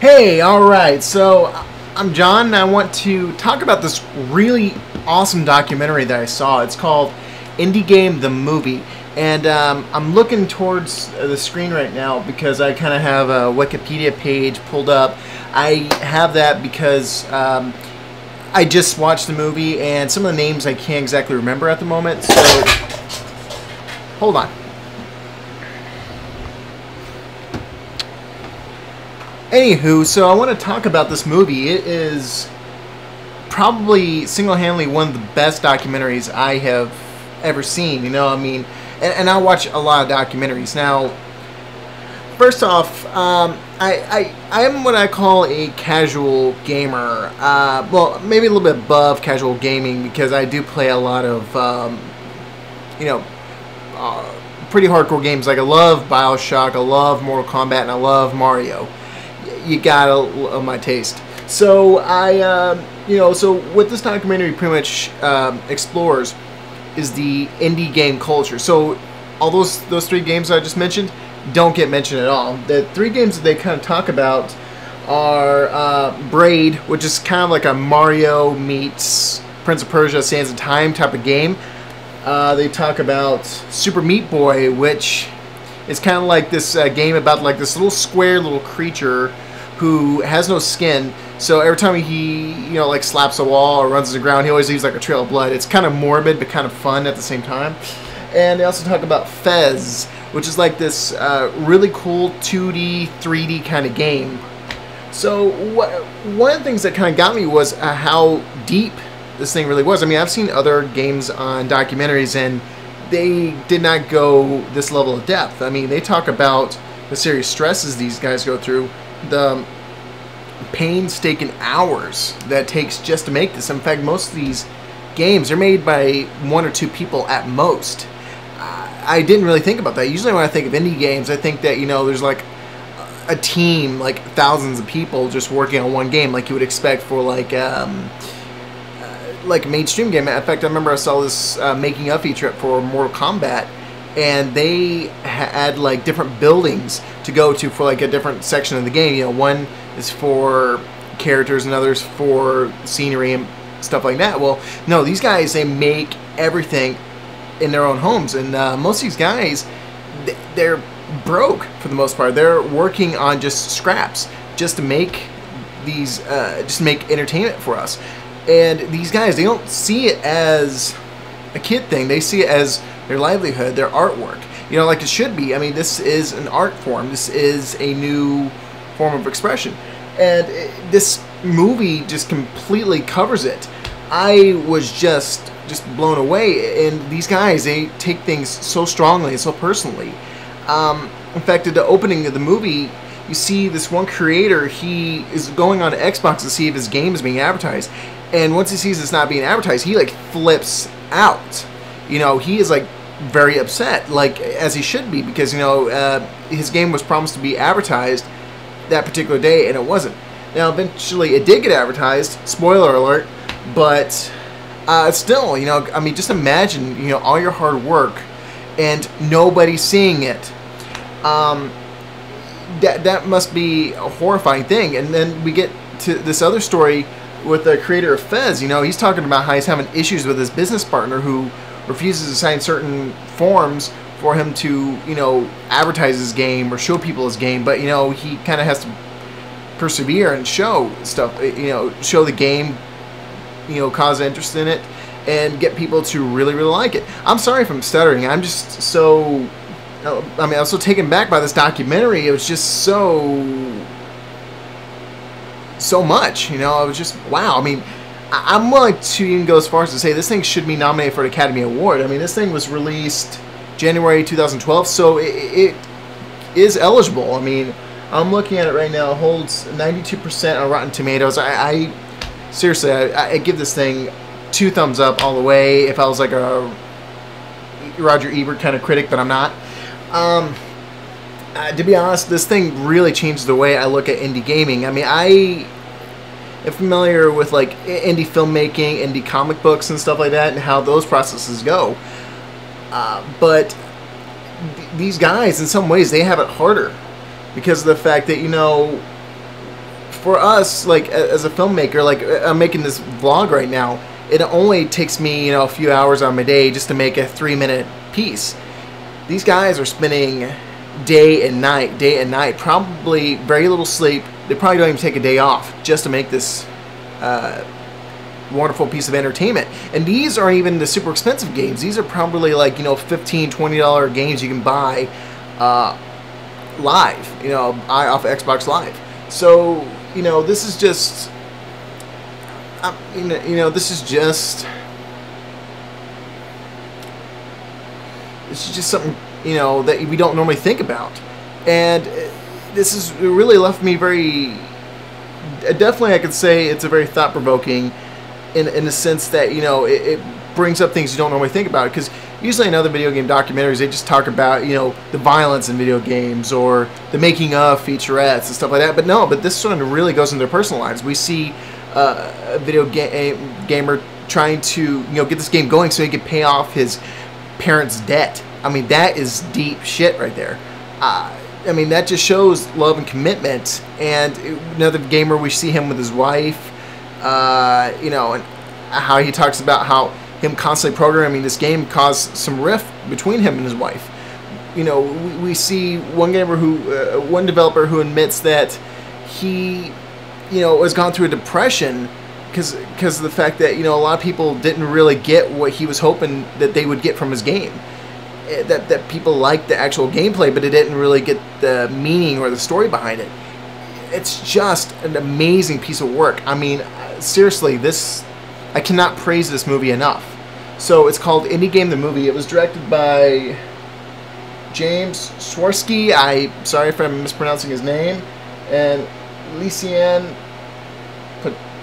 Hey, alright, so I'm John and I want to talk about this really awesome documentary that I saw. It's called Indie Game the Movie. And I'm looking towards the screen right now because I kind of have a Wikipedia page pulled up. I have that because I just watched the movie and some of the names I can't exactly remember at the moment. So, hold on. Anywho, so I want to talk about this movie. It is probably single-handedly one of the best documentaries I have ever seen. You know, I mean, and I watch a lot of documentaries. Now, first off, I am what I call a casual gamer. Well, maybe a little bit above casual gaming because I do play a lot of, pretty hardcore games. Like I love BioShock, I love Mortal Kombat, and I love Mario. You gotta love my taste. So so what this documentary pretty much explores is the indie game culture. So all those three games I just mentioned don't get mentioned at all. The three games that they kind of talk about are Braid, which is kind of like a Mario meets Prince of Persia Sands of Time type of game. They talk about Super Meat Boy, which is kind of like this game about like this little square little creature who has no skin, so every time he like slaps a wall or runs to the ground, he always leaves like a trail of blood. It's kind of morbid but kind of fun at the same time. And they also talk about Fez, which is like this really cool 2D 3D kind of game. So one of the things that kind of got me was how deep this thing really was. I mean, I've seen other games on documentaries and they did not go this level of depth. I mean, they talk about the serious stresses these guys go through, the painstaking hours that it takes just to make this. In fact, most of these games are made by one or two people at most. I didn't really think about that. Usually when I think of indie games, I think that, there's like a team, like thousands of people just working on one game, like you would expect for like a mainstream game. In fact, I remember I saw this making of feature for Mortal Kombat, and they had like different buildings to go to for like a different section of the game. One is for characters and others for scenery and stuff like that. Well, no, these guys, they make everything in their own homes, and most of these guys, they're broke for the most part. They're working on just scraps just to make these, just to make entertainment for us. And these guys, they don't see it as a kid thing. They see it as their livelihood, their artwork. Like it should be. I mean, this is an art form. This is a new form of expression. And this movie just completely covers it. I was just blown away. And these guys, they take things so strongly and so personally. In fact, at the opening of the movie, you see this one creator, he is going on to Xbox to see if his game is being advertised. And once he sees it's not being advertised, he like flips out. He is like very upset, like as he should be, because his game was promised to be advertised that particular day and it wasn't. Now eventually it did get advertised, spoiler alert, but still, I mean, just imagine all your hard work and nobody seeing it. That must be a horrifying thing. And then we get to this other story with the creator of Fez. He's talking about how he's having issues with his business partner who refuses to sign certain forms for him to, advertise his game or show people his game. But, he kind of has to persevere and show stuff, show the game, cause interest in it and get people to really, really like it. I'm sorry if I'm stuttering. I'm just so, I was so taken back by this documentary. It was just so much, I was just, wow. I mean, I'm willing to even go as far as to say this thing should be nominated for an Academy Award. I mean, this thing was released January 2012, so it is eligible. I mean, I'm looking at it right now. It holds 92% on Rotten Tomatoes. I seriously, I give this thing 2 thumbs up all the way. If I was like a Roger Ebert kind of critic, but I'm not. To be honest, this thing really changed the way I look at indie gaming. I mean, I am familiar with like indie filmmaking, indie comic books and stuff like that, and how those processes go. But these guys, in some ways, they have it harder because of the fact that, for us, like as a filmmaker, like I'm making this vlog right now, it only takes me, you know, a few hours on my day just to make a 3-minute piece. These guys are spending day and night, probably very little sleep. They probably don't even take a day off just to make this wonderful piece of entertainment. And these aren't even the super expensive games. These are probably like, you know, $15, $20 games you can buy live, you know, off Xbox Live. So, you know, this is just, this is just, it's just something, you know, that we don't normally think about. And this has really left me very, definitely I could say it's a very thought-provoking in the sense that, you know, it brings up things you don't normally think about. Because usually in other video game documentaries, they just talk about, you know, the violence in video games or the making of featurettes and stuff like that. But no, but this one really goes into their personal lives. We see a video gamer trying to, you know, get this game going so he could pay off his parents' debt. I mean, that is deep shit right there. I mean, that just shows love and commitment. And another gamer, we see him with his wife, you know, and how he talks about how him constantly programming this game caused some rift between him and his wife. You know, we see one gamer who, one developer who admits that he, you know, has gone through a depression because of the fact that, you know, a lot of people didn't really get what he was hoping that they would get from his game. That people liked the actual gameplay, but it didn't really get the meaning or the story behind it. It's just an amazing piece of work. I mean, seriously, I cannot praise this movie enough. So it's called Indie Game the Movie. It was directed by James Swirsky. Sorry if I'm mispronouncing his name. And Lisanne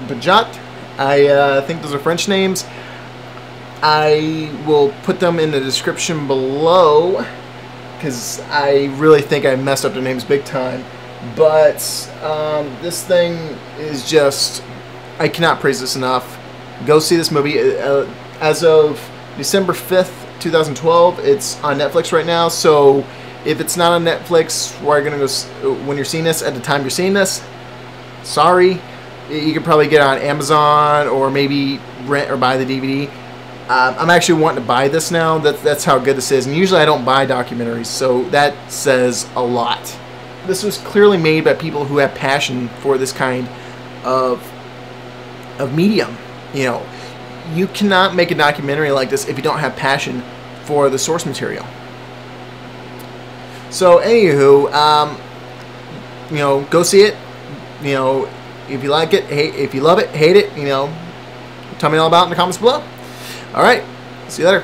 Pajot. I think those are French names. I will put them in the description below because I really think I messed up their names big time. But this thing is just, I cannot praise this enough. Go see this movie. As of December 5th, 2012, it's on Netflix right now. So if it's not on Netflix, where you're gonna go when you're seeing this, at the time you're seeing this, sorry. You could probably get it on Amazon or maybe rent or buy the DVD. I'm actually wanting to buy this now. That's how good this is. And usually I don't buy documentaries, so that says a lot. This was clearly made by people who have passion for this kind of medium. You know, you cannot make a documentary like this if you don't have passion for the source material. So, anywho, you know, go see it. You know, if you like it, if you love it, hate it, you know, tell me all about it in the comments below. All right, see you later.